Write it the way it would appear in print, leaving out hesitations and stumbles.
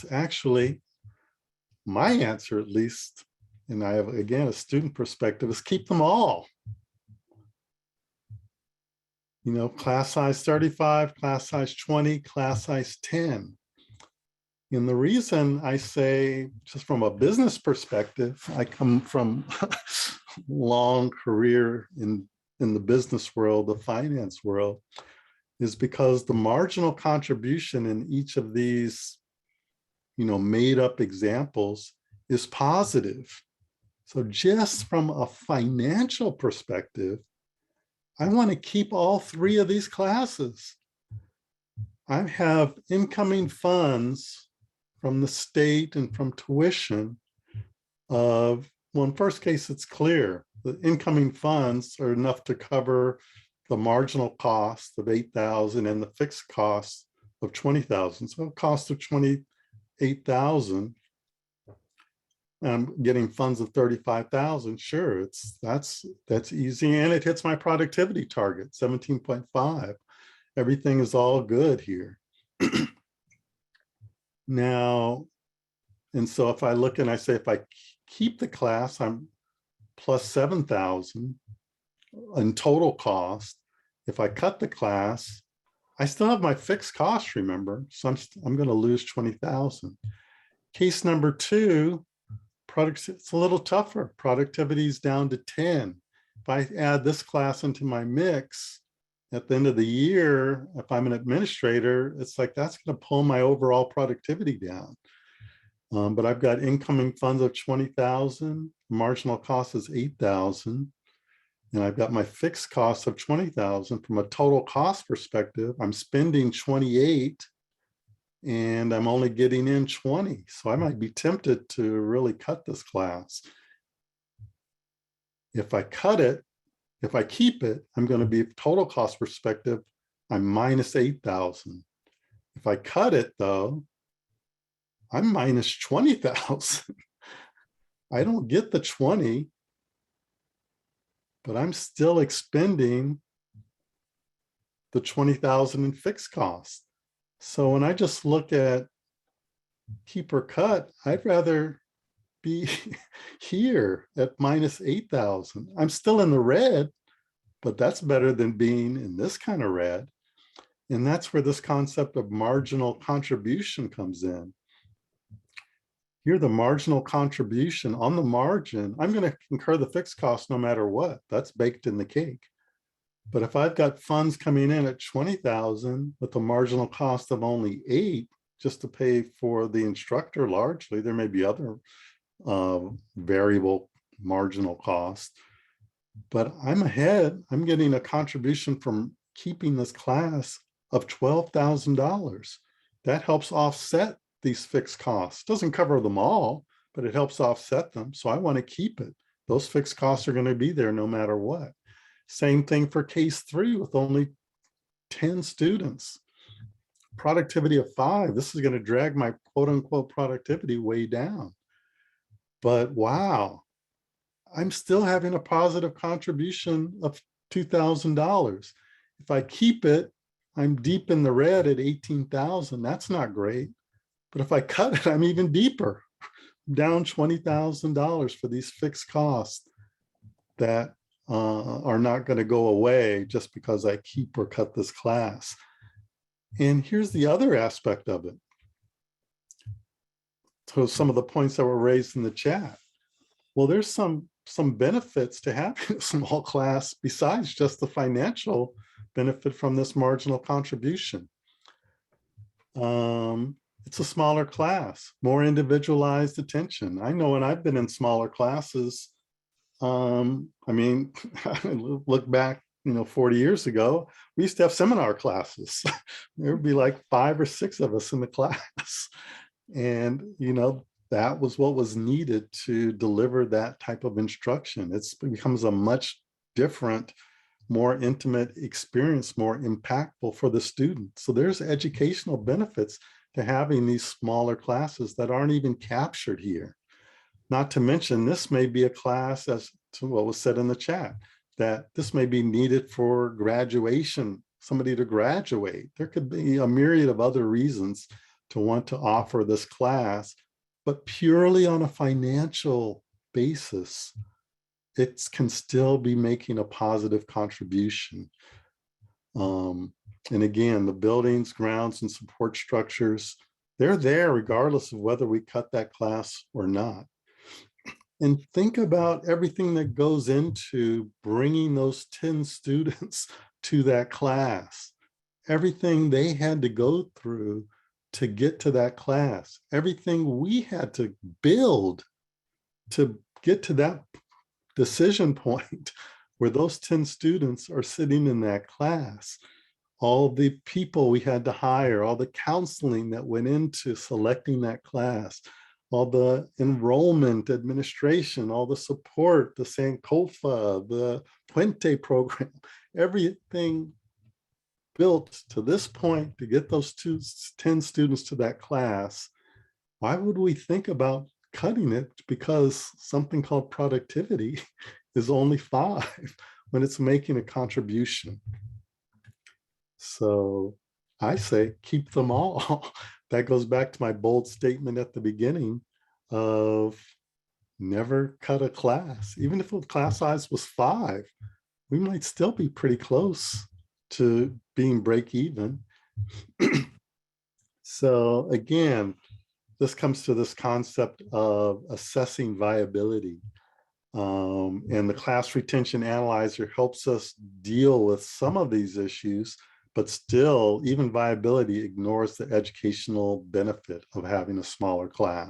is actually, my answer at least, and I have, again, a student perspective, is keep them all. You know, class size 35, class size 20, class size 10. And the reason I say, just from a business perspective, I come from a long career in the business world, the finance world, is because the marginal contribution in each of these, you know, made up examples is positive. So just from a financial perspective, I want to keep all three of these classes. I have incoming funds from the state and from tuition of, well, in first case, it's clear. The incoming funds are enough to cover the marginal cost of $8,000 and the fixed cost of $20,000. So a cost of $28,000. I'm getting funds of $35,000. Sure, that's easy, and it hits my productivity target, 17.5. Everything is all good here. Now, and so if I look and I say, if I keep the class, I'm plus 7,000 in total cost. If I cut the class, I still have my fixed cost, remember, so I'm going to lose 20,000. Case number 2, it's a little tougher. Productivity is down to 10. If I add this class into my mix, at the end of the year, if I'm an administrator, it's like that's going to pull my overall productivity down. But I've got incoming funds of 20,000, marginal cost is 8,000, and I've got my fixed cost of 20,000. From a total cost perspective, I'm spending 28, and I'm only getting in 20. So I might be tempted to really cut this class. If I cut it, if I keep it, I'm going to be, total cost perspective, I'm minus 8,000. If I cut it though, I'm minus 20,000. I don't get the 20, but I'm still expending the 20,000 in fixed costs. So when I just look at keep or cut, I'd rather be here at minus 8,000. I'm still in the red, but that's better than being in this kind of red. And that's where this concept of marginal contribution comes in. Here, the marginal contribution on the margin, I'm going to incur the fixed cost no matter what. That's baked in the cake. But if I've got funds coming in at 20,000 with a marginal cost of only 8, just to pay for the instructor largely, there may be other variable marginal costs, but I'm ahead. I'm getting a contribution from keeping this class of $12,000. That helps offset these fixed costs. Doesn't cover them all, but it helps offset them. So I want to keep it. Those fixed costs are going to be there no matter what. Same thing for case 3 with only 10 students. Productivity of 5. This is going to drag my quote unquote productivity way down. But wow, I'm still having a positive contribution of $2,000. If I keep it, I'm deep in the red at 18,000. That's not great. But if I cut it, I'm even deeper, down $20,000 for these fixed costs that are not going to go away just because I keep or cut this class. And here's the other aspect of it. So some of the points that were raised in the chat. Well, there's some benefits to having a small class besides just the financial benefit from this marginal contribution. It's a smaller class, more individualized attention. I know when I've been in smaller classes, I mean, look back, 40 years ago, we used to have seminar classes. There would be like 5 or 6 of us in the class. And, that was what was needed to deliver that type of instruction. It becomes a much different, more intimate experience, more impactful for the student. So there's educational benefits to having these smaller classes that aren't even captured here. Not to mention, this may be a class, as to what was said in the chat, that this may be needed for graduation, somebody to graduate. There could be a myriad of other reasons to want to offer this class, but purely on a financial basis, it can still be making a positive contribution. And again, the buildings, grounds, and support structures, they're there regardless of whether we cut that class or not. And think about everything that goes into bringing those 10 students to that class, everything they had to go through to get to that class, everything we had to build to get to that decision point where those 10 students are sitting in that class, all the people we had to hire, all the counseling that went into selecting that class, all the enrollment administration, all the support, the Sankofa, the Puente program, everything built to this point to get those 10 students to that class. Why would we think about cutting it because something called productivity is only 5 when it's making a contribution? So I say keep them all. That goes back to my bold statement at the beginning of never cut a class. Even if the class size was 5, we might still be pretty close to being break even. So again, this comes to this concept of assessing viability. And the class retention analyzer helps us deal with some of these issues, but still, even viability ignores the educational benefit of having a smaller class.